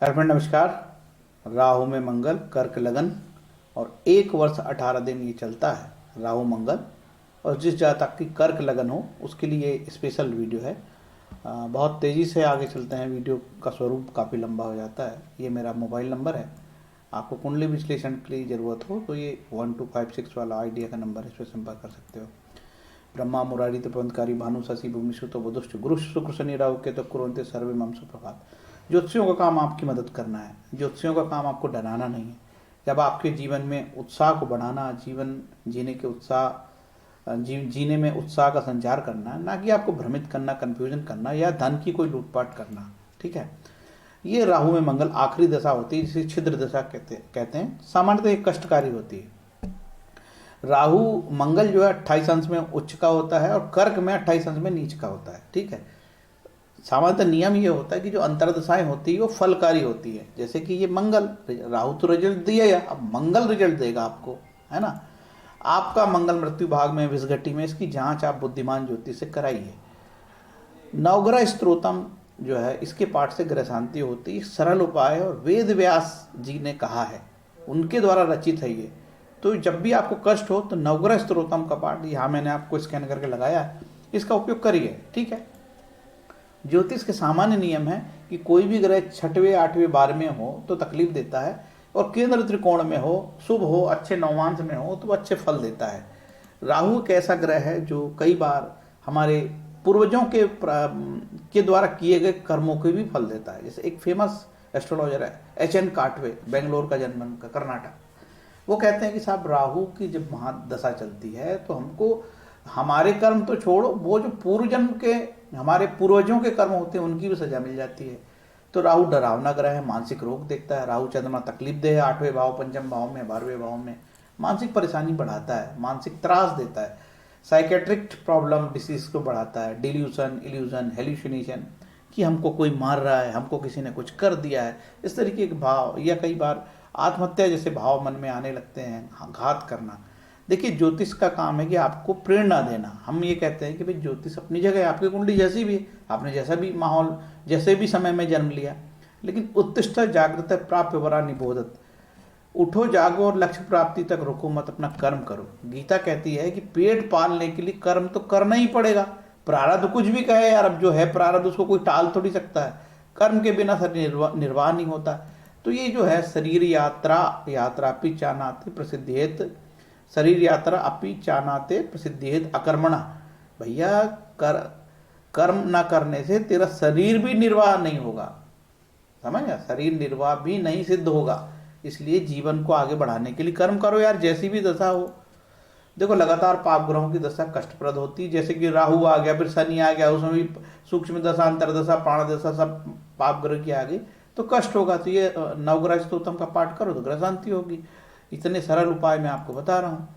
Friend नमस्कार। राहु में मंगल कर्क लगन और 1 वर्ष 18 दिन ये चलता है राहु मंगल। और जिस जातक की कर्क लगन हो उसके लिए स्पेशल वीडियो है। बहुत तेज़ी से आगे चलते हैं, वीडियो का स्वरूप काफ़ी लंबा हो जाता है। ये मेरा मोबाइल नंबर है, आपको कुंडली विश्लेषण के लिए ज़रूरत हो तो ये 1256 वाला आइडिया का नंबर है, इस पर संपर्क कर सकते हो। ब्रह्मा मुरारी त्रिपुरंतकारी भानु शशि भूमि सुतो बुधुश्च गुरु शुक्र शनि राहु केतु कुरंते सर्वे मम सुप्रभात। ज्योतिषियों का काम आपकी मदद करना है, ज्योतिषियों का काम आपको डराना नहीं है। जब आपके जीवन में उत्साह को बढ़ाना, जीवन जीने के जीने में उत्साह का संचार करना, ना कि आपको भ्रमित करना, कंफ्यूजन करना या धन की कोई लूटपाट करना। ठीक है। ये राहु में मंगल आखिरी दशा होती है जिसे छिद्र दशा कहते हैं। सामान्यतः एक कष्टकारी होती है। राहु मंगल जो है 28 अंश में उच्च का होता है और कर्क में 28 अंश में नीच का होता है। ठीक है। सामान्यतः नियम ये होता है कि जो अंतर्दशाएं होती है वो फलकारी होती है। जैसे कि ये मंगल, राहु तो रिजल्ट दिया है, अब मंगल रिजल्ट देगा आपको, है ना। आपका मंगल मृत्यु भाग में विषघटी में, इसकी जांच आप बुद्धिमान ज्योतिष से कराइए। नवग्रह स्त्रोतम जो है इसके पाठ से ग्रह शांति होती है, सरल उपाय है और वेद व्यास जी ने कहा है, उनके द्वारा रचित है ये। तो जब भी आपको कष्ट हो तो नवग्रह स्त्रोतम का पाठ यहाँ मैंने आपको स्कैन करके लगाया है, इसका उपयोग करिए। ठीक है। ज्योतिष के सामान्य नियम है कि कोई भी ग्रह 6वें 8वें 12वें हो तो तकलीफ देता है, और केंद्र त्रिकोण में हो, शुभ हो, अच्छे नवांश में हो तो अच्छे फल देता है। राहु एक ऐसा ग्रह है जो कई बार हमारे पूर्वजों के द्वारा किए गए कर्मों के भी फल देता है। जैसे एक फेमस एस्ट्रोलॉजर है HN काटवे, बेंगलोर का जन्म उनका, कर्नाटक। वो कहते हैं कि साहब राहु की जब महादशा चलती है तो हमको हमारे कर्म तो छोड़ो, वो जो पूर्व जन्म के हमारे पूर्वजों के कर्म होते हैं उनकी भी सजा मिल जाती है। तो राहु डरावना ग्रह है, मानसिक रोग देखता है। राहु चंद्रमा तकलीफ दे है 8वें भाव, पंचम भाव में, 12वें भाव में मानसिक परेशानी बढ़ाता है, मानसिक त्रास देता है, साइकेट्रिक प्रॉब्लम डिसीज को बढ़ाता है, डिल्यूशन, इल्यूजन, हेल्यूसिनेशन कि हमको कोई मार रहा है, हमको किसी ने कुछ कर दिया है, इस तरीके के भाव, या कई बार आत्महत्या जैसे भाव मन में आने लगते हैं, घात करना। देखिए ज्योतिष का काम है कि आपको प्रेरणा देना। हम ये कहते हैं कि भाई ज्योतिष अपनी जगह है, आपकी कुंडली जैसी भी, आपने जैसा भी माहौल, जैसे भी समय में जन्म लिया, लेकिन उत्तिष्ठ जागृत प्राप्य वरा निबोधत, उठो जागो और लक्ष्य प्राप्ति तक रुको मत, अपना कर्म करो। गीता कहती है कि पेट पालने के लिए कर्म तो करना ही पड़ेगा। प्रारब्ध कुछ भी कहे यार, अब जो है प्रारब्ध उसको कोई टाल थोड़ी सकता है। कर्म के बिना शरीर निर्वाह नहीं होता। तो ये जो है शरीर यात्रा अपि चानाते प्रसिद्धेत, शरीर यात्रा अपि चानाते प्रसिद्धेत अकर्मणा। भैया कर्म ना करने से तेरा शरीर भी निर्वाह नहीं होगा, समझ गया, शरीर निर्वाह भी नहीं सिद्ध होगा। इसलिए जीवन को आगे बढ़ाने के लिए कर्म करो यार, जैसी भी दशा हो। देखो लगातार पाप ग्रहों की दशा कष्टप्रद होती है, जैसे कि राहु आ गया, फिर शनि आ गया, उसमें भी सूक्ष्म दशा, अंतरदशा, प्राण दशा, सब पाप ग्रह की आ गई तो कष्ट होगा। तो ये नवग्रह स्तोत्रम का पाठ करो तो ग्रह शांति होगी। इतने सरल उपाय मैं आपको बता रहा हूँ।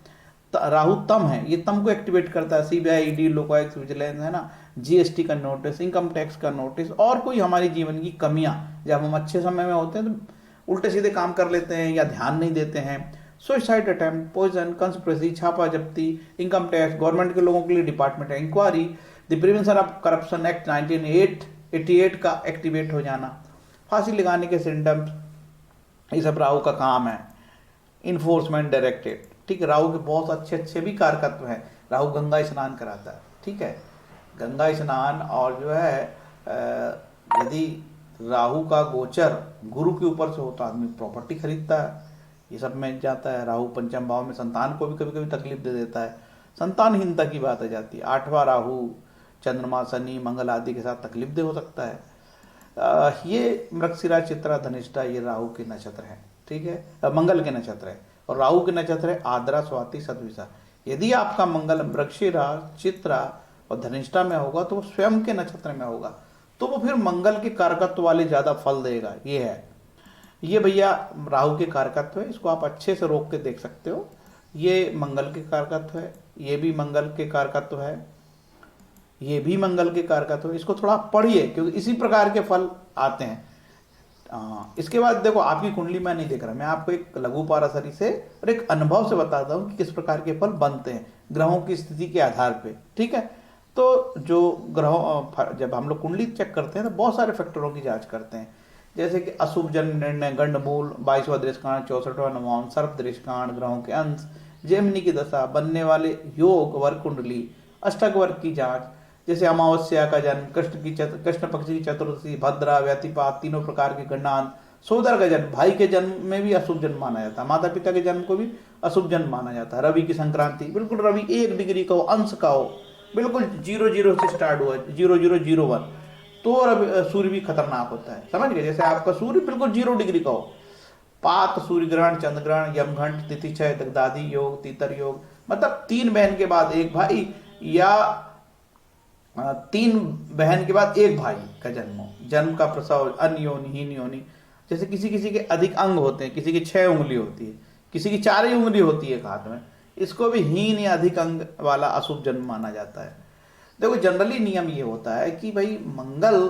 राहु तम है, ये तम को एक्टिवेट करता है। CBI, ED, लोकायुक्त, विजिलेंस, है ना, GST का नोटिस, इनकम टैक्स का नोटिस, और कोई हमारी जीवन की कमियां, जब हम अच्छे समय में होते हैं तो उल्टे सीधे काम कर लेते हैं या ध्यान नहीं देते हैं। सुसाइड अटेम्प्ट, पॉइजन, कंस्पिरेसी, छापा जब्ती, इनकम टैक्स, गवर्नमेंट के लोगों के लिए department inquiry, the prevention of corruption act 1988 का एक्टिवेट हो जाना, फांसी लगाने के सिम्टम्स, ये सब राहु का काम है। इन्फोर्समेंट डायरेक्टेड, ठीक है। राहु के बहुत अच्छे अच्छे भी कारकत्व हैं। राहु गंगा स्नान कराता है, ठीक है, गंगा स्नान। और जो है यदि राहु का गोचर गुरु के ऊपर से होता, आदमी प्रॉपर्टी खरीदता है, ये सब में जाता है। राहु पंचम भाव में संतान को भी कभी कभी तकलीफ दे देता है, संतानहीनता की बात आ जाती है। 8वां राहु चंद्रमा, शनि, मंगल आदि के साथ तकलीफ दे हो सकता है। ये मृगशिरा, चित्रा, धनिष्ठा, ये राहु के नक्षत्र हैं, ठीक है, मंगल के नक्षत्र है। और राहु के नक्षत्र है आद्रा, स्वाति, सतविसा। यदि आपका मंगल मृगशिरा, चित्रा और धनिष्ठा में होगा तो वो स्वयं के नक्षत्र में होगा, तो वो फिर मंगल के कारकत्व वाले ज्यादा फल देगा। ये है, ये भैया राहु के कारकत्व है, इसको आप अच्छे से रोक के देख सकते हो। ये मंगल के कारकत्व है, ये भी मंगल के कारकत्व है, ये भी मंगल के कारकत्व है। इसको थोड़ा पढ़िए क्योंकि इसी प्रकार के फल आते हैं। इसके बाद देखो आपकी कुंडली मैं नहीं देख रहा, मैं आपको एक लघु पाराशरी से और एक अनुभव से बताता हूँ कि किस प्रकार के फल बनते हैं ग्रहों की स्थिति के आधार पे, ठीक है। तो जो ग्रहों, जब हम लोग कुंडली चेक करते हैं तो बहुत सारे फैक्टरों की जांच करते हैं जैसे कि अशुभ जन्म निर्णय, गंडमूल, 22वां दृष्टिकांड, 64वां नवांश, सर्प दृष्टिकांड, ग्रहों के अंश, जेमिनी की दशा, बनने वाले योग, वर्ग कुंडली, अष्टक वर्ग की जांच, जैसे अमावस्या का जन्म, कृष्ण पक्ष की चतुर्दशी, भद्रा, व्यतिपात, तीनों प्रकार के गणनांक, सोदर का जन्म, भाई के जन्म में भी अशुभ जन्म माना जाता है, माता पिता के जन्म को भी अशुभ जन्म माना जाता है। रवि की संक्रांति, बिल्कुल रवि 1 डिग्री का हो, अंश का हो, बिल्कुल 00 से स्टार्ट हुआ, 0001, तो रवि सूर्य भी खतरनाक होता है, समझ गए। जैसे आपका सूर्य बिल्कुल 0 डिग्री का हो, पात, सूर्य ग्रहण, चंद्र ग्रहण, यमघंट, तिथि क्षय, दगदादी योग, तीतर योग, मतलब 3 बहन के बाद 1 भाई, या 3 बहन के बाद 1 भाई का जन्म हो, जन्म का प्रसव, अन्य योनि, हीन योनि, जैसे किसी किसी के अधिक अंग होते हैं, किसी की 6 उंगली होती है, किसी की 4 ही उंगली होती है एक हाथ में, इसको भी हीन या अधिक अंग वाला अशुभ जन्म माना जाता है। देखो जनरली नियम ये होता है कि भाई मंगल,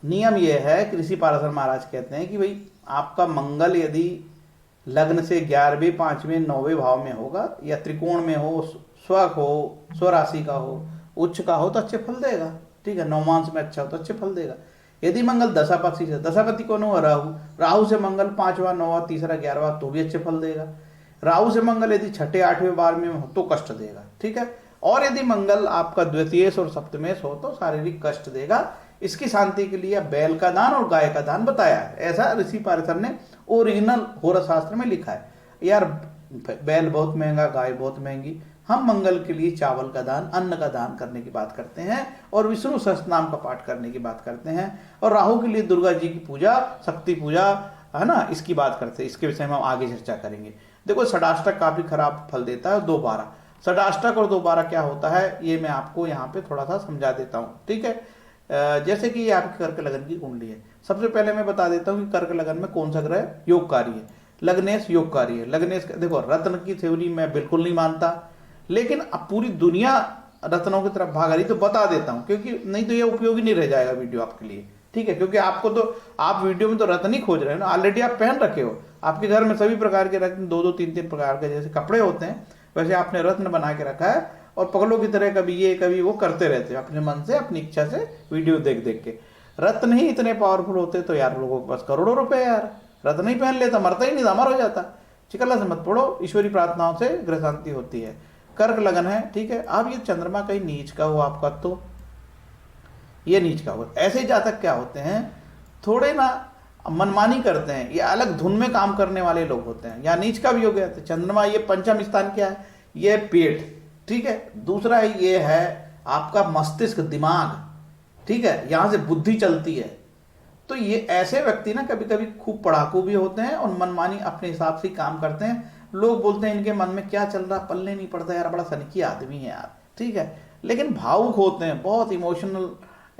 नियम ये है कि ऋषि पाराशर महाराज कहते हैं कि भाई आपका मंगल यदि लग्न से 11वें, 5वें, 9वें भाव में होगा, या त्रिकोण में हो, स्वक हो, स्वराशि का हो, उच्च का हो, तो अच्छे फल देगा, ठीक है। नवमांश में अच्छा हो तो अच्छे फल देगा। यदि मंगल दशापति से, दशापति कौन हुआ? राहु, राहु से मंगल 5वां, 9वां, तीसरा, 11वां, तो भी अच्छे फल देगा। राहु से मंगल यदि 6ठे, 8वें, 12वें में हो तो कष्ट देगा, ठीक है। और यदि मंगल आपका द्वितीयेश और सप्तमेश हो तो शारीरिक कष्ट देगा। इसकी शांति के लिए बैल का दान और गाय का दान बताया है, ऐसा ऋषि पाराशर ने ओरिजिनल होरा शास्त्र में लिखा है। यार बैल बहुत महंगा, गाय बहुत महंगी, हम मंगल के लिए चावल का दान, अन्न का दान करने की बात करते हैं, और विष्णु सहस्त्रनाम का पाठ करने की बात करते हैं, और राहु के लिए दुर्गा जी की पूजा, शक्ति पूजा, है ना, इसकी बात करते हैं। इसके विषय में हम आगे चर्चा करेंगे। देखो षडाष्टक काफी खराब फल देता है, 2/12। षडाष्टक और 2/12 क्या होता है ये मैं आपको यहाँ पे थोड़ा सा समझा देता हूँ, ठीक है। जैसे कि ये आपकी कर्क लगन की कुंडली है, सबसे पहले मैं बता देता हूँ कि कर्क लगन में कौन सा ग्रह योगकारी है। लग्नेश योगकारी है। लग्नेश, देखो रत्न की थ्योरी मैं बिल्कुल नहीं मानता, लेकिन अब पूरी दुनिया रत्नों की तरफ भाग रही, तो बता देता हूँ, क्योंकि नहीं तो ये उपयोगी नहीं रह जाएगा वीडियो आपके लिए, ठीक है। क्योंकि आपको तो, आप वीडियो में तो रत्न ही खोज रहे हो ना, ऑलरेडी आप पहन रखे हो, आपके घर में सभी प्रकार के रत्न, 2-2, 3-3 प्रकार के जैसे कपड़े होते हैं, वैसे आपने रत्न बना के रखा है, और पगलों की तरह कभी ये कभी वो करते रहते हो अपने मन से, अपनी इच्छा से, वीडियो देख देख के। रत्न ही इतने पावरफुल होते तो यार लोगों के पास करोड़ों रुपए, यार रत्न ही पहन लेता, मरता ही नहीं था, अमर हो जाता। चिकल्ला से मत पड़ो, ईश्वरी प्रार्थनाओं से ग्रह शांति होती है। कर्क लगन है, ठीक है। अब ये चंद्रमा कहीं नीच का हो आपका, तो ये नीच का हो। ऐसे जातक क्या होते हैं, थोड़े ना मनमानी करते हैं, ये अलग धुन में काम करने वाले लोग होते हैं। या नीच का भी हो गया, तो चंद्रमा ये पंचम स्थान क्या है, ये पेट, ठीक है। दूसरा ये है आपका मस्तिष्क, दिमाग, ठीक है, यहां से बुद्धि चलती है। तो ये ऐसे व्यक्ति ना कभी कभी खूब पढ़ाकू भी होते हैं, और मनमानी अपने हिसाब से काम करते हैं। लोग बोलते हैं इनके मन में क्या चल रहा पल्ले नहीं पड़ता, यार बड़ा सनकी आदमी है यार, ठीक है, लेकिन भावुक होते हैं, बहुत इमोशनल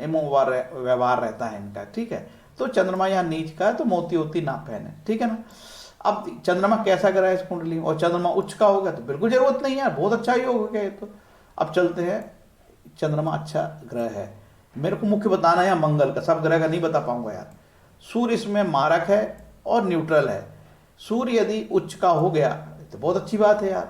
व्यवहार रहता है इनका, ठीक है। तो चंद्रमा यहाँ नीच का है, तो मोती होती ना पहने, ठीक है ना। अब चंद्रमा कैसा ग्रह है इस कुंडली में, और चंद्रमा उच्च का होगा तो बिल्कुल जरूरत नहीं है, बहुत अच्छा योग हो गया ये तो। अब चलते हैं, चंद्रमा अच्छा ग्रह है, मेरे को मुख्य बताना है मंगल का, सब ग्रह का नहीं बता पाऊंगा यार। सूर्य इसमें मारक है और न्यूट्रल है। सूर्य यदि उच्च का हो गया तो बहुत अच्छी बात है यार,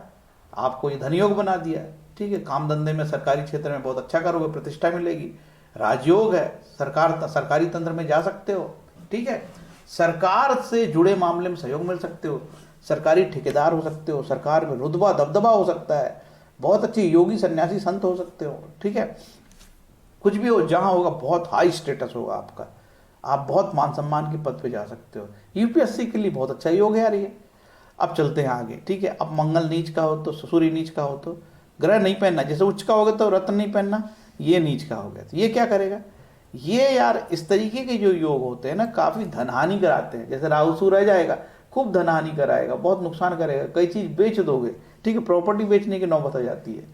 आपको ये धनयोग बना दिया, ठीक है। काम धंधे में, सरकारी क्षेत्र में बहुत अच्छा करोगे, प्रतिष्ठा मिलेगी। राजयोग है, सरकारी तंत्र में जा सकते हो, ठीक है। सरकार से जुड़े मामले में सहयोग मिल सकते हो, सरकारी ठेकेदार हो सकते हो, सरकार में रुतबा दबदबा हो सकता है, बहुत अच्छे योगी सन्यासी संत हो सकते हो, ठीक है। कुछ भी हो, जहां होगा बहुत हाई स्टेटस होगा आपका, आप बहुत मान सम्मान के पद पे जा सकते हो। यूपीएससी के लिए बहुत अच्छा योग है यार ये। अब चलते हैं आगे, ठीक है। अब मंगल नीच का हो तो, सूर्य नीच का हो तो ग्रह नहीं पहनना, जैसे उच्च का होगा तो रत्न नहीं पहनना, ये नीच का हो गया तो ये क्या करेगा, ये यार इस तरीके के जो योग होते हैं ना, काफी धनहानि कराते हैं। जैसे राहु सूर्य रह जाएगा, खूब धनहानि कराएगा, बहुत नुकसान करेगा, कई चीज बेच दोगे, ठीक है, प्रॉपर्टी बेचने की नौबत आ जाती है।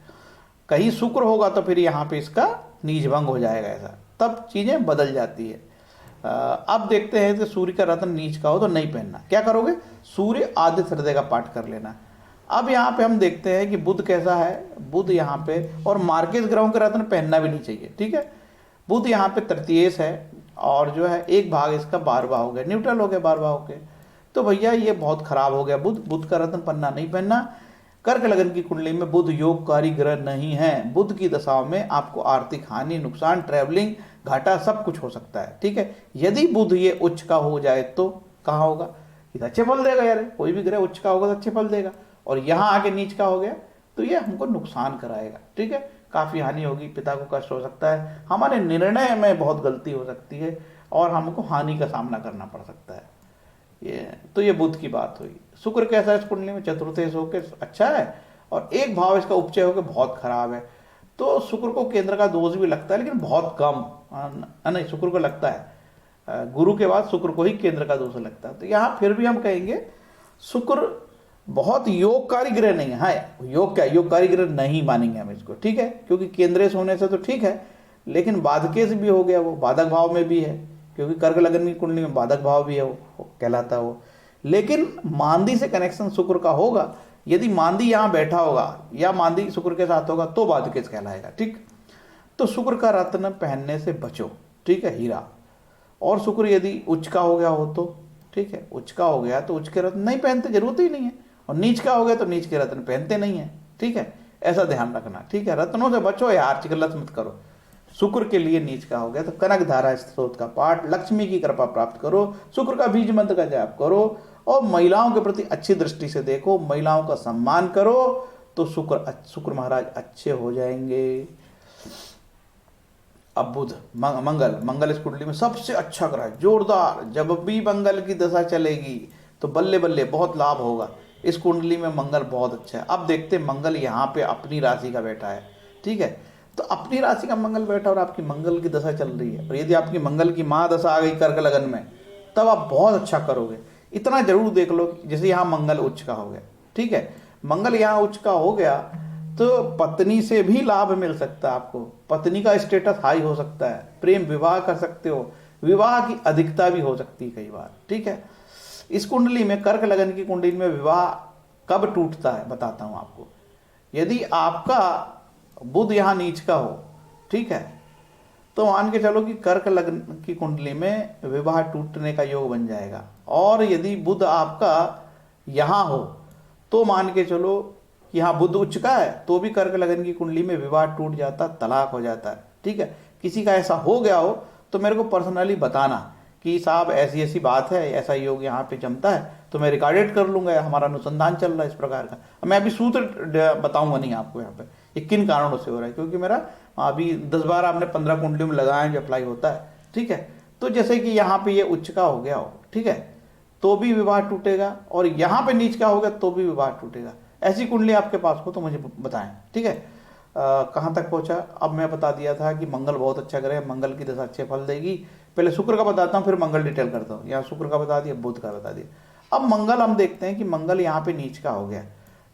कहीं शुक्र होगा तो फिर यहाँ पे इसका नीच भंग हो जाएगा, ऐसा तब चीजें बदल जाती है। अब देखते हैं कि सूर्य का रत्न नीच का हो तो नहीं पहनना, क्या करोगे, सूर्य आदित्य हृदय का पाठ कर लेना। अब यहाँ पे हम देखते हैं कि बुध कैसा है, बुध यहाँ पे, और मार्केज ग्रहों के रत्न पहनना भी नहीं चाहिए, ठीक है। बुध यहाँ पे तृतीयेश है, और जो है एक भाग इसका 12वां हो गया, न्यूट्रल हो गया 12वां हो गया, तो भैया ये बहुत खराब हो गया। बुध का रत्न पन्ना नहीं पहनना। कर्क लगन की कुंडली में बुध योगकारी ग्रह नहीं है। बुध की दशाओं में आपको आर्थिक हानि, नुकसान, ट्रैवलिंग, घाटा सब कुछ हो सकता है, ठीक है। यदि बुध ये उच्च का हो जाए तो कहाँ होगा, ये तो अच्छे फल देगा यार, कोई भी ग्रह उच्च का होगा तो अच्छे फल देगा। और यहाँ आके नीच का हो गया तो ये हमको नुकसान कराएगा, ठीक है। काफ़ी हानि होगी, पिता को कष्ट हो सकता है, हमारे निर्णय में बहुत गलती हो सकती है और हमको हानि का सामना करना पड़ सकता है। ये बुध की बात हुई। शुक्र कैसा है इस कुंडली में, चतुर्थेश होकर अच्छा है और एक भाव इसका उपचय होकर बहुत खराब है। तो शुक्र को केंद्र का दोष भी लगता है लेकिन बहुत कम, नहीं शुक्र को लगता है, गुरु के बाद शुक्र को ही केंद्र का दोष लगता है। तो यहाँ फिर भी हम कहेंगे शुक्र बहुत योगकारी ग्रह नहीं है। हाँ, योग क्या, योगकारी ग्रह नहीं मानेंगे हम इसको, ठीक है, क्योंकि केंद्रेश होने से तो ठीक है, लेकिन बाधकेश भी हो गया, वो बाधक भाव में भी है, क्योंकि कर्क लगन की कुंडली में बाधक भाव भी है, वो कहलाता है वो। लेकिन मांदी से कनेक्शन शुक्र का होगा, यदि मांदी यहाँ बैठा होगा या मांदी शुक्र के साथ होगा तो बाधकेश कहलाएगा, ठीक। तो शुक्र का रत्न पहनने से बचो, ठीक है, हीरा। और शुक्र यदि उच्च का हो गया हो तो ठीक है, उच्च का हो गया तो उच्च के रत्न नहीं पहनते, जरूरत ही नहीं है। और नीच का हो गया तो नीच के रत्न पहनते नहीं है, ठीक है, ऐसा ध्यान रखना, ठीक है। रत्नों से बचो या आर्थिक गलत मत करो। शुक्र के लिए नीच का हो गया तो कनक धारा स्त्रोत का पाठ, लक्ष्मी की कृपा प्राप्त करो, शुक्र का बीज मंत्र का जाप करो और महिलाओं के प्रति अच्छी दृष्टि से देखो, महिलाओं का सम्मान करो तो शुक्र महाराज अच्छे हो जाएंगे। अब बुध मंगल इस कुंडली में सबसे अच्छा ग्रह है, जोरदार। जब भी मंगल की दशा चलेगी तो बल्ले बल्ले बहुत लाभ होगा। इस कुंडली में मंगल बहुत अच्छा है। अब देखते हैं, मंगल यहाँ पे अपनी राशि का बैठा है, ठीक है। तो अपनी राशि का मंगल बैठा और आपकी मंगल की दशा चल रही है, और यदि आपकी मंगल की महादशा आ गई कर्क लगन में, तब आप बहुत अच्छा करोगे। इतना जरूर देख लो, जैसे यहाँ मंगल उच्च का हो गया, ठीक है, मंगल यहाँ उच्च का हो गया तो पत्नी से भी लाभ मिल सकता है आपको, पत्नी का स्टेटस हाई हो सकता है, प्रेम विवाह कर सकते हो, विवाह की अधिकता भी हो सकती है कई बार, ठीक है। इस कुंडली में, कर्क लगन की कुंडली में विवाह कब टूटता है बताता हूं आपको। यदि आपका बुध यहाँ नीच का हो, ठीक है, तो मान के चलो कि कर्क लगन की कुंडली में विवाह टूटने का योग बन जाएगा। और यदि बुध आपका यहाँ हो तो मान के चलो कि हाँ बुध उच्च का है तो भी कर्क लगन की कुंडली में विवाह टूट जाता, तलाक हो जाता है, ठीक है। किसी का ऐसा हो गया हो तो मेरे को पर्सनली बताना कि साहब ऐसी ऐसी बात है, ऐसा योग यहाँ पे जमता है, तो मैं रिकॉर्डेड कर लूंगा, हमारा अनुसंधान चल रहा है इस प्रकार का। मैं अभी सूत्र बताऊंगा नहीं आपको यहाँ पे ये किन कारणों से हो रहा है, क्योंकि मेरा अभी 10 बार आपने 15 कुंडलियों में लगाए जो अप्लाई होता है, ठीक है। तो जैसे कि यहाँ पे ये उच्च का हो गया हो, ठीक है, तो भी विवाह टूटेगा, और यहाँ पे नीच का हो गया तो भी विवाह टूटेगा। ऐसी कुंडली आपके पास हो तो मुझे बताएं, ठीक है। कहाँ तक पहुँचा, अब मैं बता दिया था कि मंगल बहुत अच्छा ग्रह है, मंगल की दशा अच्छे फल देगी। पहले शुक्र का बताता हूँ फिर मंगल डिटेल करता हूँ। यहाँ शुक्र का बता दिया, बुध का बता दिया। अब मंगल हम देखते हैं कि मंगल यहाँ पे नीच का हो गया।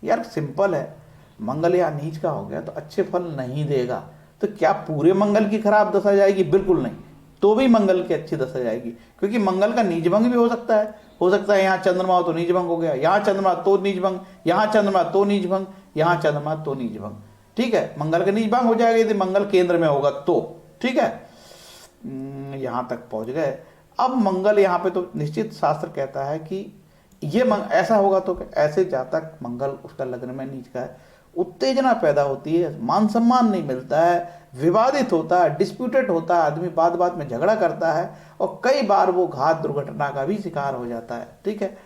यार सिंपल है, मंगल यहाँ नीच का हो गया तो अच्छे फल नहीं देगा। तो क्या पूरे मंगल की खराब दशा जाएगी? बिल्कुल नहीं, तो भी मंगल की अच्छी दशा जाएगी, क्योंकि मंगल का नीचभंग भी हो सकता है। यहाँ चंद्रमा हो तो नीचभंग हो गया, यहाँ चंद्रमा तो नीचभंग, यहाँ चंद्रमा तो नीचभंग, यहाँ चंद्रमा तो नीचभंग, ठीक है। मंगल का नीचभंग हो जाएगा यदि मंगल केंद्र में होगा तो, ठीक है। यहाँ तक पहुंच गए। अब मंगल यहाँ पे तो निश्चित शास्त्र कहता है कि ये ऐसा होगा तो ऐसे जातक मंगल उसका लग्न में नीच का है, उत्तेजना पैदा होती है, मान सम्मान नहीं मिलता है, विवादित होता है, डिस्प्यूटेड होता है, आदमी बात बात में झगड़ा करता है और कई बार वो घात दुर्घटना का भी शिकार हो जाता है, ठीक है।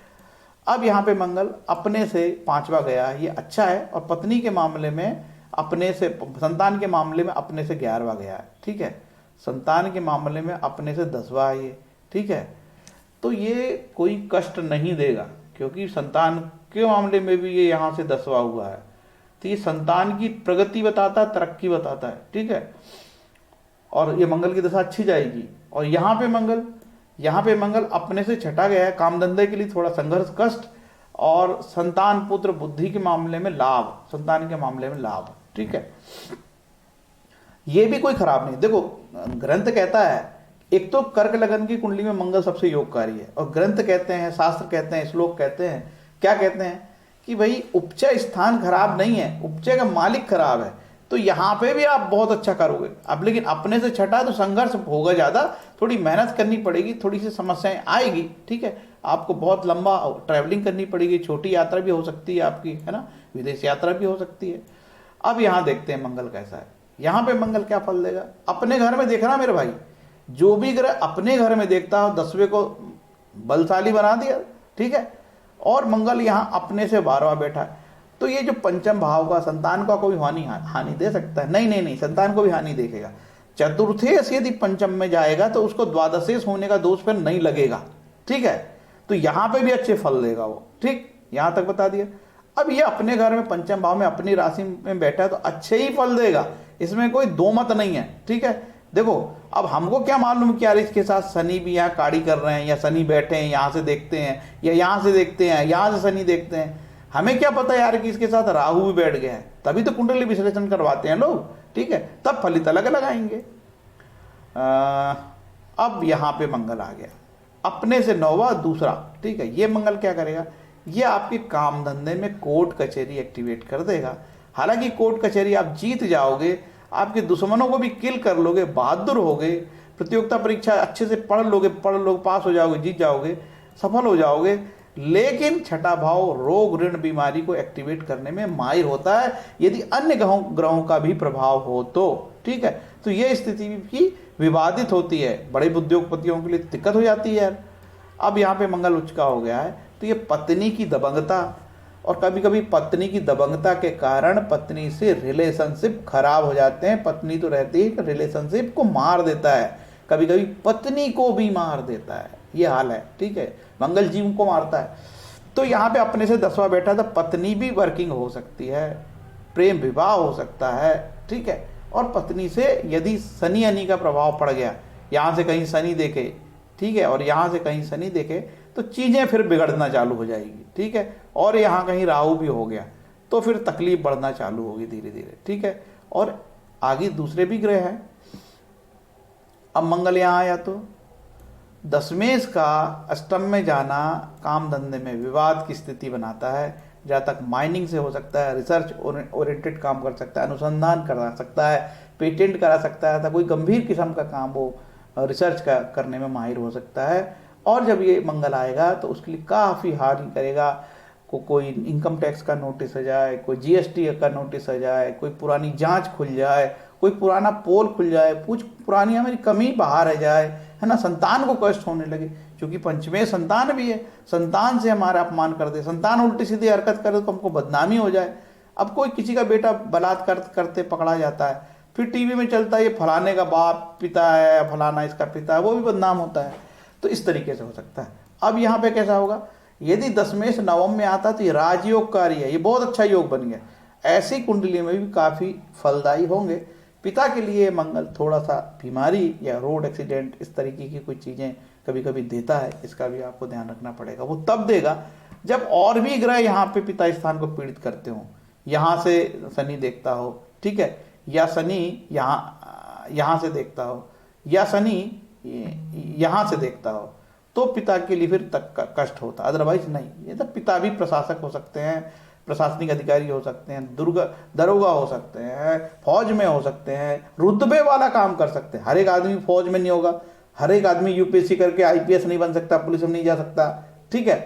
अब यहाँ पे मंगल अपने से 5वां गया, ये अच्छा है, और पत्नी के मामले में अपने से, संतान के मामले में अपने से 11वां गया है, ठीक है। संतान के मामले में अपने से 10वां है ये, ठीक है। तो ये कोई कष्ट नहीं देगा, क्योंकि संतान के मामले में भी ये यहाँ से 10वां हुआ है, तो ये संतान की प्रगति बताता है, तरक्की बताता है, ठीक है। और ये मंगल की दशा अच्छी जाएगी। और यहाँ पे मंगल अपने से छठा गया है, काम धंधे के लिए थोड़ा संघर्ष, कष्ट, और संतान पुत्र बुद्धि के मामले में लाभ, संतान के मामले में लाभ, ठीक है। ये भी कोई खराब नहीं। देखो ग्रंथ कहता है, एक तो कर्क लगन की कुंडली में मंगल सबसे योगकारी है, और ग्रंथ कहते हैं, शास्त्र कहते हैं, श्लोक कहते हैं, क्या कहते हैं कि भाई उपचय स्थान खराब नहीं है, उपचय का मालिक खराब है, तो यहाँ पे भी आप बहुत अच्छा करोगे। अब लेकिन अपने से छठा तो संघर्ष होगा ज़्यादा, थोड़ी मेहनत करनी पड़ेगी, थोड़ी सी समस्याएं आएगी, ठीक है। आपको बहुत लंबा ट्रैवलिंग करनी पड़ेगी, छोटी यात्रा भी हो सकती है आपकी, है ना, विदेश यात्रा भी हो सकती है। अब यहाँ देखते हैं मंगल कैसा है। यहाँ पे मंगल क्या फल देगा, अपने घर में देखना मेरे भाई, जो भी ग्रह अपने घर में देखता हो 10वें को बलशाली बना दिया, ठीक है। और मंगल यहाँ अपने से 12वां बैठा है, तो ये जो पंचम भाव का संतान का कोई हानि दे सकता है? नहीं नहीं नहीं, संतान को भी हानि देखेगा। चतुर्थेश यदि पंचम में जाएगा तो उसको द्वादशेश होने का दोष फिर नहीं लगेगा, ठीक है। तो यहाँ पे भी अच्छे फल देगा वो, ठीक, यहाँ तक बता दिया। अब ये अपने घर में पंचम भाव में अपनी राशि में बैठा है तो अच्छे ही फल देगा, इसमें कोई दो मत नहीं है, ठीक है। देखो अब हमको क्या मालूम कि यार इसके साथ शनि भी यहाँ काड़ी कर रहे हैं, या शनि बैठे हैं यहाँ से देखते हैं, या यहाँ से देखते हैं, यहाँ से शनि देखते हैं, हमें क्या पता यार कि इसके साथ राहु भी बैठ गए हैं। तभी तो कुंडली विश्लेषण करवाते हैं लोग, ठीक है, तब फलित अलग अलग आएंगे। अब यहाँ पे मंगल आ गया अपने से 9वां दूसरा, ठीक है। ये मंगल क्या करेगा, ये आपके काम धंधे में कोर्ट कचहरी एक्टिवेट कर देगा। हालांकि कोर्ट कचहरी आप जीत जाओगे, आपके दुश्मनों को भी किल कर लोगे, बहादुर होगे, प्रतियोगिता परीक्षा अच्छे से पढ़ लोगे, पास हो जाओगे, जीत जाओगे, सफल हो जाओगे। लेकिन छठा भाव रोग ऋण बीमारी को एक्टिवेट करने में माहिर होता है, यदि अन्य ग्रहों का भी प्रभाव हो तो, ठीक है। तो यह स्थिति भी विवादित होती है, बड़े उद्योगपतियों के लिए दिक्कत हो जाती है यार। अब यहाँ पे मंगल उच्च का हो गया है, तो ये पत्नी की दबंगता, और कभी कभी पत्नी की दबंगता के कारण पत्नी से रिलेशनशिप खराब हो जाते हैं। पत्नी तो रहती है, रिलेशनशिप को मार देता है, कभी कभी पत्नी को भी मार देता है, ये हाल है, ठीक है। मंगल जीव को मारता है। तो यहाँ पे अपने से 10वां बैठा था, पत्नी भी वर्किंग हो सकती है, प्रेम विवाह हो सकता है, ठीक है। और पत्नी से यदि शनि अनि का प्रभाव पड़ गया, यहाँ से कहीं शनि देखे, ठीक है, और यहाँ से कहीं शनि देखे, तो चीज़ें फिर बिगड़ना चालू हो जाएगी, ठीक है। और यहाँ कहीं राहु भी हो गया तो फिर तकलीफ बढ़ना चालू होगी धीरे धीरे, ठीक है। और आगे दूसरे भी ग्रह हैं। अब मंगल यहाँ आया तो दशमेश का अष्टम में जाना काम धंधे में विवाद की स्थिति बनाता है। जहाँ तक माइनिंग से हो सकता है, रिसर्च ओरिएंटेड काम कर सकता है, अनुसंधान करा सकता है, पेटेंट करा सकता है, तो कोई गंभीर किस्म का काम वो रिसर्च का करने में माहिर हो सकता है। और जब ये मंगल आएगा तो उसके लिए काफ़ी हानि करेगा। कोई इनकम टैक्स का नोटिस आ जाए, कोई जीएसटी का नोटिस आ जाए, कोई पुरानी जांच खुल जाए, कोई पुराना पोल खुल जाए, कुछ पुरानी हमारी कमी बाहर आ जाए, है ना। संतान को कष्ट होने लगे, क्योंकि पंचमेश संतान भी है, संतान से हमारा अपमान कर दे, संतान उल्टी सीधी हरकत करे तो हमको बदनामी हो जाए। अब कोई किसी का बेटा बलात्कार करते पकड़ा जाता है, फिर टीवी में चलता है ये फलाने का बाप पिता है, फलाना इसका पिता है, वो भी बदनाम होता है। तो इस तरीके से हो सकता है। अब यहाँ पे कैसा होगा, यदि दशमेश नवम में आता तो ये राजयोगकारी है, ये बहुत अच्छा योग बन गया। ऐसी कुंडली में भी काफ़ी फलदायी होंगे। पिता के लिए मंगल थोड़ा सा बीमारी या रोड एक्सीडेंट इस तरीके की कोई चीज़ें कभी कभी देता है, इसका भी आपको ध्यान रखना पड़ेगा। वो तब देगा जब और भी ग्रह यहाँ पे पिता स्थान को पीड़ित करते हों, यहाँ से शनि देखता हो, ठीक है, या शनि यहाँ से देखता हो, या शनि यहाँ से देखता हो, तो पिता के लिए फिर तक कष्ट होता, अदरवाइज नहीं। ये तो पिता भी प्रशासक हो सकते हैं, प्रशासनिक अधिकारी हो सकते हैं, दरोगा हो सकते हैं, फौज में हो सकते हैं, रुतबे वाला काम कर सकते हैं। हर एक आदमी फौज में नहीं होगा, हर एक आदमी यूपीएससी करके आईपीएस नहीं बन सकता, पुलिस में नहीं जा सकता, ठीक है।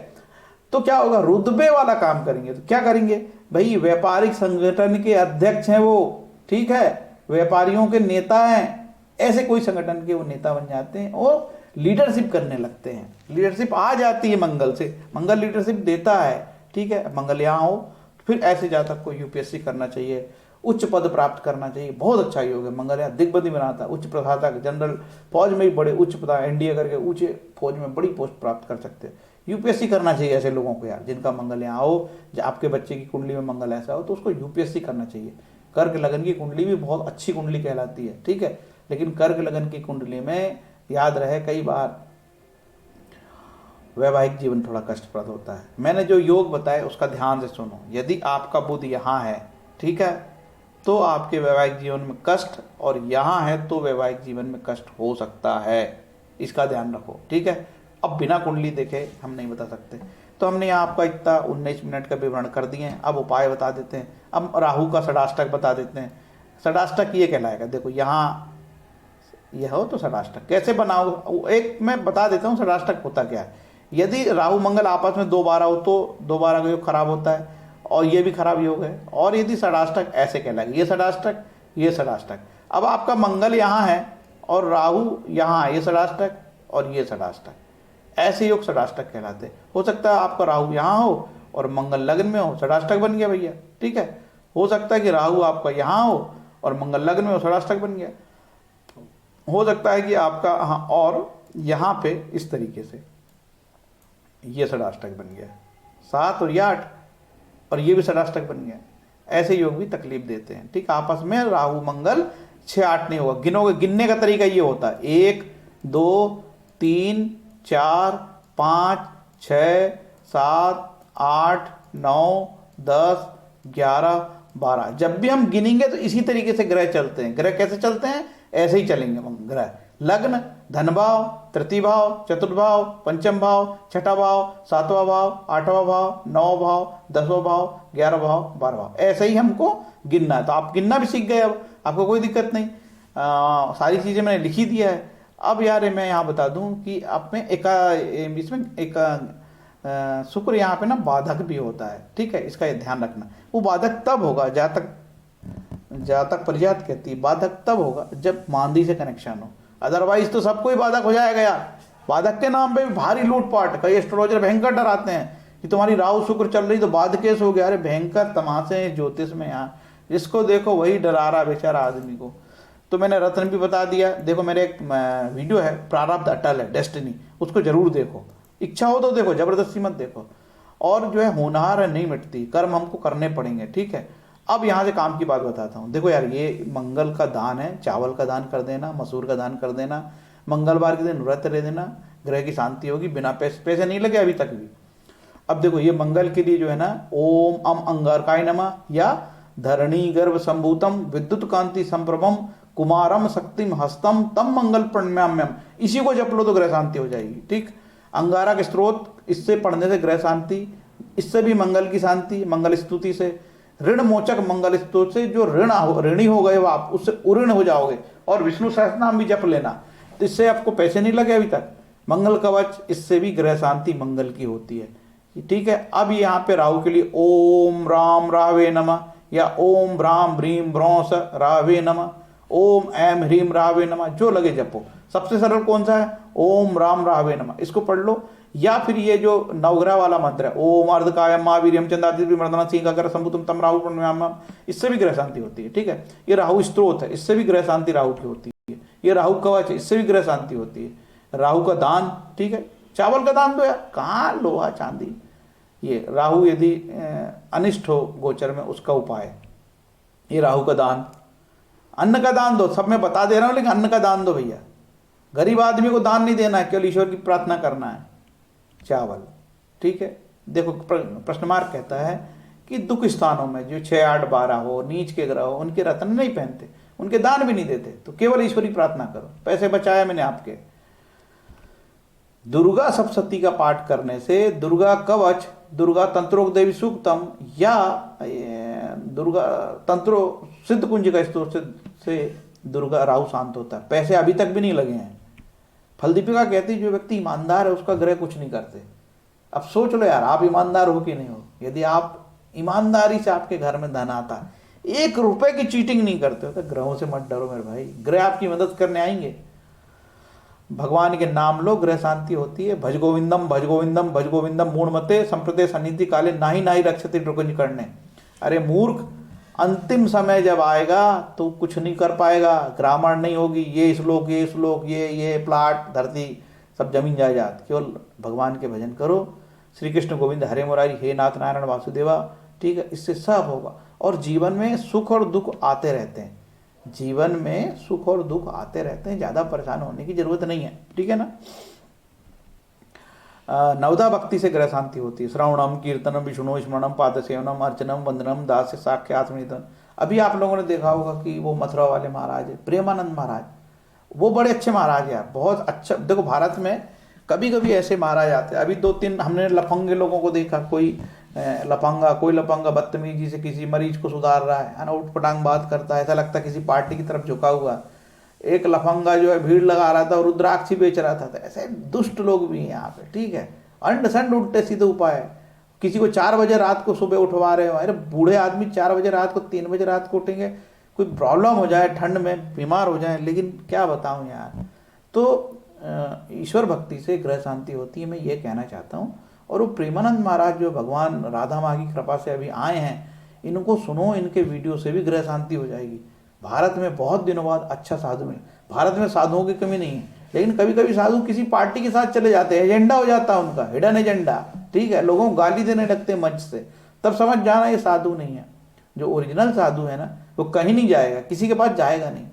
तो क्या होगा, रुतबे वाला काम करेंगे। तो क्या करेंगे भाई, व्यापारिक संगठन के अध्यक्ष हैं वो, ठीक है, व्यापारियों के नेता हैं, ऐसे कोई संगठन के वो नेता बन जाते हैं और लीडरशिप करने लगते हैं। लीडरशिप आ जाती है मंगल से, मंगल लीडरशिप देता है, ठीक है। मंगल यहाँ हो फिर ऐसे जातक को यूपीएससी करना चाहिए, उच्च पद प्राप्त करना चाहिए, बहुत अच्छा योग है। मंगल यहाँ दिग्बंधी बनाता है, उच्च प्रशासक, जनरल, फौज में भी बड़े उच्च पद, एनडीए करके उच्च फौज में बड़ी पोस्ट प्राप्त कर सकते हैं। यूपीएससी करना चाहिए ऐसे लोगों को यार, जिनका मंगल यहाँ हो, जब आपके बच्चे की कुंडली में मंगल ऐसा हो तो उसको यूपीएससी करना चाहिए। कर्क लगन की कुंडली भी बहुत अच्छी कुंडली कहलाती है, ठीक है। लेकिन कर्क लगन की कुंडली में याद रहे कई बार वैवाहिक जीवन थोड़ा कष्टप्रद होता है। मैंने जो योग बताए उसका ध्यान से सुनो। यदि आपका बुध यहाँ है, ठीक है, तो आपके वैवाहिक जीवन में कष्ट, और यहाँ है तो वैवाहिक जीवन में कष्ट हो सकता है, इसका ध्यान रखो, ठीक है। अब बिना कुंडली देखे हम नहीं बता सकते, तो हमने यहाँ आपका इतना 19 मिनट का विवरण कर दिए हैं। अब उपाय बता देते हैं। अब राहु का षडाष्टक बता देते हैं। षडाष्टक ये कहलाएगा, देखो यहाँ यह हो तो षडाष्टक कैसे बनाओ, एक मैं बता देता हूँ षडाष्टक होता क्या है। यदि राहु मंगल आपस में 2 बार हो तो 2 बार का योग खराब होता है, और ये भी खराब योग है। और यदि षडाष्टक ऐसे कहलाएगा, ये षडाष्टक, ये षडाष्टक। अब आपका मंगल यहाँ है और राहु यहाँ है, ये षडाष्टक और ये षडाष्टक, ऐसे योग षडाष्टक कहलाते हैं। हो सकता है आपका राहु यहाँ हो और मंगल लग्न में हो, षडाष्टक बन गया भैया, ठीक है। हो सकता है कि राहु आपका यहाँ हो और मंगल लग्न में हो, षडाष्टक बन गया। हो सकता है कि आपका हाँ और यहाँ पे इस तरीके से ये षडाष्टक बन गया, 7 और ये 8, और ये भी षडाष्टक बन गया। ऐसे योग भी तकलीफ देते हैं, ठीक। आपस में राहु मंगल 6 8 नहीं होगा। गिनोगे, गिनने का तरीका ये होता है 1 2 3 4 5 6 7 8 9 10 11 12। जब भी हम गिनेंगे तो इसी तरीके से ग्रह चलते हैं। ग्रह कैसे चलते हैं? ऐसे ही चलेंगे ग्रह। लग्न, धन भाव, तृतीय भाव, चतुर्थ भाव, पंचम भाव, छठा भाव, 7वां भाव, 8वां भाव, 9वां भाव, 10वां भाव, 11वां भाव, 12वां भाव, ऐसे ही हमको गिनना है। तो आप गिनना भी सीख गए, अब आपको कोई दिक्कत नहीं। सारी चीज़ें मैंने लिखी दिया है। अब यार मैं यहाँ बता दूँ कि आप में इसमें एक शुक्र यहाँ पे ना बाधक भी होता है, ठीक है। इसका ध्यान रखना। वो बाधक तब होगा, जहाँ तक परिजात कहती है, बाधक तब होगा जब मांदी से कनेक्शन हो। अदरवाइज तो सबको ही बाधक हो जाएगा यार। बाधक के नाम पे भी भारी लूटपाट। कई एस्ट्रोलॉजर भयंकर डराते हैं कि तुम्हारी राहु शुक्र चल रही तो बाद केस हो गया। अरे भयंकर तमाशे हैं ज्योतिष में यहाँ, जिसको देखो वही डरा रहा बेचारा आदमी को। तो मैंने रत्न भी बता दिया। देखो मेरे एक वीडियो है, प्रारब्ध अटल है, डेस्टिनी, उसको जरूर देखो। इच्छा हो तो देखो, जबरदस्ती मत देखो। और जो है होनहार है नहीं मिटती, कर्म हमको करने पड़ेंगे, ठीक है। अब यहाँ से काम की बात बताता हूँ। देखो यार, ये मंगल का दान है, चावल का दान कर देना, मसूर का दान कर देना, मंगलवार के दिन व्रत रह देना, ग्रह की शांति होगी। बिना पैसे नहीं लगे अभी तक भी। अब देखो ये मंगल के लिए जो है ना, ओम अम अंगारकाय नमः या धरणी गर्भ संभूतम विद्युत कांति संप्रभम कुमारम शक्तिम हस्तम तम मंगल प्रणम्यम, इसी को जप लो तो ग्रह शांति हो जाएगी, ठीक। अंगारा के स्त्रोत, इससे पढ़ने से ग्रह शांति, इससे भी मंगल की शांति, मंगल स्तुति से। ऋण मोचक मंगल स्तोत्र से जो ऋणी हो गए हो आप, उससे उऋण हो जाओगे। और विष्णु सहस्रनाम भी जप लेना, तो इससे आपको पैसे नहीं लगे अभी तक। मंगल कवच, इससे भी ग्रह शांति मंगल की होती है, ठीक है। अब यहाँ पे राहु के लिए ओम राम रावे नमः या ओम राम ह्रीम ब्रौस रावे नमः, ओम ऐम ह्रीम रावे नमः, जो लगे जपो। सबसे सरल कौन सा है? ओम राम रावे नमः, इसको पढ़ लो। या फिर ये जो नवग्रह वाला मंत्र है, ओम अर्धकायम महावीर्यम चंद्रादित्य मर्दना सिंह अगर संभुतम तम राहु प्रणम्याम, इससे भी ग्रह शांति होती है, ठीक है। ये राहु स्त्रोत है, इससे भी ग्रह शांति राहु की होती है। ये राहु कवच है, इससे भी ग्रह शांति होती है। राहु का दान, ठीक है, चावल का दान दो यार, कहाँ लोहा चांदी। ये राहु यदि अनिष्ट हो गोचर में, उसका उपाय, ये राहु का दान। अन्न का दान दो, सब मैं बता दे रहा हूँ, लेकिन अन्न का दान दो भैया। गरीब आदमी को दान नहीं देना है, केवल ईश्वर की प्रार्थना करना है। चावल, ठीक है। देखो प्रश्न मार्क कहता है कि दुख स्थानों में जो 6 8 12 हो, नीच के ग्रह हो, उनके रत्न नहीं पहनते, उनके दान भी नहीं देते, तो केवल ईश्वरी प्रार्थना करो। पैसे बचाया मैंने आपके। दुर्गा सप्तशती का पाठ करने से दुर्गा कवच, दुर्गा तंत्रोक देवी सूक्तम या दुर्गा तंत्रो सिद्ध कुंज का स्तोत्र से दुर्गा राहु शांत होता है। पैसे अभी तक भी नहीं लगे हैं। फलदीपिका कहती है जो व्यक्ति ईमानदार है उसका ग्रह कुछ नहीं करते। अब सोच लो यार, आप ईमानदार हो कि नहीं हो। यदि आप ईमानदारी से आपके घर में धन आता है, 1 रुपए की चीटिंग नहीं करते हो, तो ग्रहों से मत डरो मेरे भाई, ग्रह आपकी मदद करने आएंगे। भगवान के नाम लो, ग्रह शांति होती है। भज गोविंदम भज गोविंदम भज गोविंदम मूढ़मते संप्रते सन्निधि काले नाही नाही रक्षति नृकुंज करने। अरे मूर्ख, अंतिम समय जब आएगा तो कुछ नहीं कर पाएगा, ग्रामण नहीं होगी, ये श्लोक ये प्लाट धरती सब जमीन जायदाद। केवल भगवान के भजन करो। श्री कृष्ण गोविंद हरे मुरारी, हे नाथ नारायण वासुदेवा, ठीक है। इससे सब होगा। और जीवन में सुख और दुख आते रहते हैं, जीवन में सुख और दुख आते रहते हैं, ज़्यादा परेशान होने की जरूरत नहीं है, ठीक है ना। नवदा भक्ति से ग्रह शांति होती है। श्रवणम कीर्तनम विष्णु स्मरणम पाद सेवनम अर्चनम वंदनम दास साख्यात्मनिधन। अभी आप लोगों ने देखा होगा कि वो मथुरा वाले महाराज प्रेमानंद महाराज, वो बड़े अच्छे महाराज हैं, बहुत अच्छा। देखो भारत में कभी कभी ऐसे महाराज आते हैं। अभी 2-3 हमने लफंगे लोगों को देखा, कोई लफंगा बदतमीजी से किसी मरीज को सुधार रहा है ना, उठपटांग बात करता है, ऐसा लगता है किसी पार्टी की तरफ झुका हुआ। एक लफंगा जो है भीड़ लगा रहा था और रुद्राक्षी बेच रहा था। तो ऐसे दुष्ट लोग भी हैं यहाँ पे, ठीक है। अंड संड उल्टे सीधे उपाय। किसी को 4 बजे रात को सुबह उठवा रहे हो, अरे बूढ़े आदमी 4 बजे रात को 3 बजे रात को उठेंगे, कोई प्रॉब्लम हो जाए, ठंड में बीमार हो जाए, लेकिन क्या बताऊं यार। तो ईश्वर भक्ति से ग्रह शांति होती है, मैं ये कहना चाहता हूँ। और वो प्रेमानंद महाराज जो भगवान राधा माँ की कृपा से अभी आए हैं, इनको सुनो, इनके वीडियो से भी ग्रह शांति हो जाएगी। भारत में बहुत दिनों बाद अच्छा साधु मिले। भारत में साधुओं की कमी नहीं है, लेकिन कभी कभी साधु किसी पार्टी के साथ चले जाते हैं, एजेंडा हो जाता है उनका, हिडन एजेंडा, ठीक है, लोगों को गाली देने लगते हैं मंच से, तब समझ जाना ये साधु नहीं है। जो ओरिजिनल साधु है ना, वो कहीं नहीं जाएगा, किसी के पास जाएगा नहीं।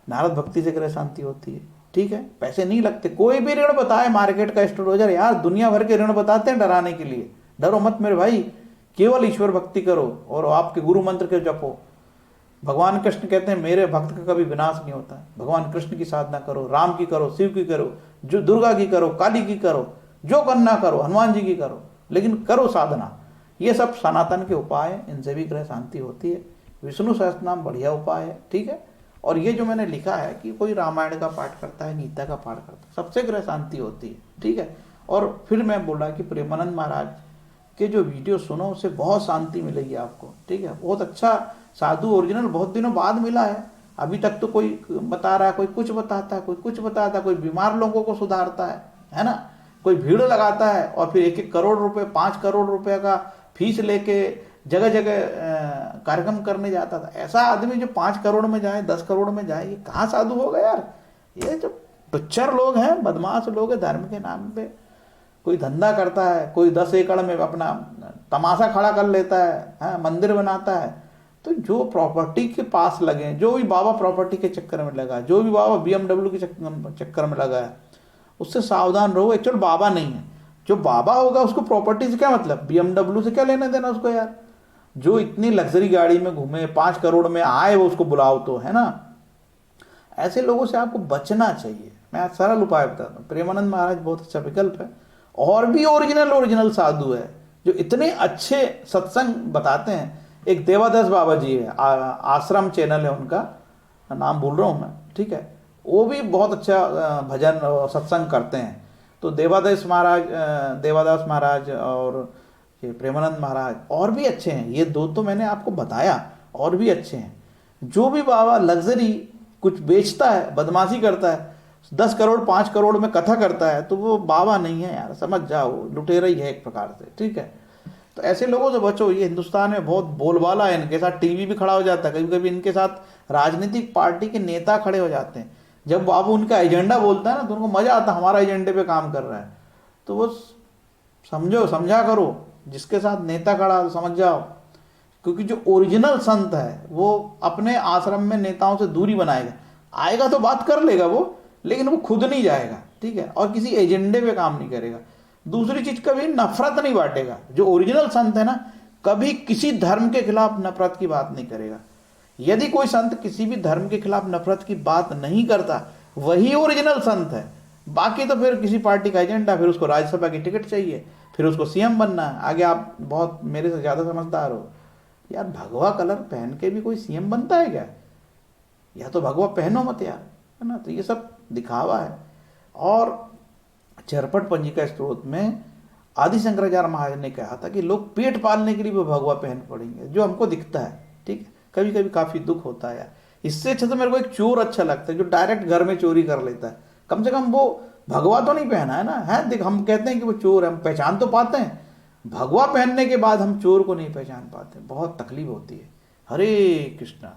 नारद भक्ति से ग्रह शांति होती है, ठीक है, पैसे नहीं लगते। कोई भी ऋण बताए, मार्केट का एस्ट्रोलॉजर यार दुनिया भर के ऋण बताते हैं डराने के लिए। डरो मत मेरे भाई, केवल ईश्वर भक्ति करो और आपके गुरु मंत्र के जपो। भगवान कृष्ण कहते हैं मेरे भक्त का कभी विनाश नहीं होता। भगवान कृष्ण की साधना करो, राम की करो, शिव की करो, जो दुर्गा की करो, काली की करो, जो करना करो, हनुमान जी की करो, लेकिन करो साधना। ये सब सनातन के उपाय हैं, इनसे भी ग्रह शांति होती है। विष्णु सहस्त्रनाम बढ़िया उपाय है, ठीक है। और ये जो मैंने लिखा है कि कोई रामायण का पाठ करता है, गीता का पाठ करता है, सबसे ग्रह शांति होती है, ठीक है। और फिर मैं बोला कि प्रेमानंद महाराज के जो वीडियो सुनो, उससे बहुत शांति मिलेगी आपको, ठीक है। बहुत अच्छा साधु ओरिजिनल बहुत दिनों बाद मिला है। अभी तक तो कोई बता रहा है, कोई कुछ बताता है, कोई कुछ बताता है, कोई बीमार लोगों को सुधारता है ना, कोई भीड़ लगाता है और फिर 1-1 करोड़ रुपए, 5 करोड़ रुपए का फीस लेके जगह जगह कार्यक्रम करने जाता था। ऐसा आदमी जो 5 करोड़ में जाए, 10 करोड़ में जाए, ये कहाँ साधु होगा यार। ये जो टुच्चर लोग हैं, बदमाश लोग हैं, धर्म के नाम पे कोई धंधा करता है, कोई 10 एकड़ में अपना तमाशा खड़ा कर लेता है, मंदिर बनाता है। तो जो प्रॉपर्टी के पास लगे, जो भी बाबा प्रॉपर्टी के चक्कर में लगा, जो भी बाबा BMW के चक्कर में लगा है, उससे सावधान रहो। एक्चुअल बाबा नहीं है, जो बाबा होगा उसको प्रॉपर्टी से क्या मतलब, BMW से क्या लेना देना उसको यार। जो इतनी लग्जरी गाड़ी में घूमे, 5 करोड़ में आए, वो उसको बुलाओ तो, है ना। ऐसे लोगों से आपको बचना चाहिए। मैं आज सरल उपाय बताता हूँ। प्रेमानंद महाराज बहुत अच्छा विकल्प है। और भी ओरिजिनल साधु है जो इतने अच्छे सत्संग बताते हैं। एक देवादास बाबा जी है, आश्रम चैनल है उनका, नाम भूल रहा हूँ मैं, ठीक है। वो भी बहुत अच्छा भजन सत्संग करते हैं। तो देवादास महाराज और ये प्रेमानंद महाराज और भी अच्छे हैं। ये 2 तो मैंने आपको बताया, और भी अच्छे हैं। जो भी बाबा लग्जरी कुछ बेचता है, बदमाशी करता है, 10 करोड़ 5 करोड़ में कथा करता है, तो वो बाबा नहीं है यार, समझ जाओ, लुटेरा ही है एक प्रकार से, ठीक है। तो ऐसे लोगों से बचो। ये हिंदुस्तान में बहुत बोलबाला है, इनके साथ टीवी भी खड़ा हो जाता है, कभी कभी इनके साथ राजनीतिक पार्टी के नेता खड़े हो जाते हैं। जब बाबू उनका एजेंडा बोलता है ना, तो उनको मजा आता है, हमारा एजेंडे पे काम कर रहा है। तो वो समझा करो, जिसके साथ नेता खड़ा तो समझ जाओ। क्योंकि जो ओरिजिनल संत है वो अपने आश्रम में नेताओं से दूरी बनाएगा। आएगा तो बात कर लेगा वो, लेकिन वो खुद नहीं जाएगा, ठीक है, और किसी एजेंडे पे काम नहीं करेगा। दूसरी चीज, कभी नफरत नहीं बांटेगा। जो ओरिजिनल संत है ना, कभी किसी धर्म के खिलाफ नफरत की बात नहीं करेगा। यदि कोई संत किसी भी धर्म के खिलाफ नफरत की बात नहीं करता, वही ओरिजिनल संत है। बाकी तो फिर किसी पार्टी का एजेंडा, फिर उसको राज्यसभा की टिकट चाहिए, फिर उसको सीएम बनना है। आगे आप बहुत मेरे से ज्यादा समझदार हो यार, भगवा कलर पहन के भी कोई सीएम बनता है क्या? या तो भगवा पहनो मत यार, है ना। तो ये सब दिखावा है। और चरपट पंजिका स्त्रोत में आदि शंकराचार्य महाराज ने कहा था कि लोग पेट पालने के लिए भी भगवा पहन पड़ेंगे, जो हमको दिखता है, ठीक है। कभी कभी काफी दुख होता है यार। इससे अच्छा तो मेरे को एक चोर अच्छा लगता है, जो डायरेक्ट घर में चोरी कर लेता है। कम से कम वो भगवा तो नहीं पहना है ना, है। देख, हम कहते हैं कि वो चोर है, हम पहचान तो पाते हैं। भगवा पहनने के बाद हम चोर को नहीं पहचान पाते, बहुत तकलीफ होती है। हरे कृष्णा।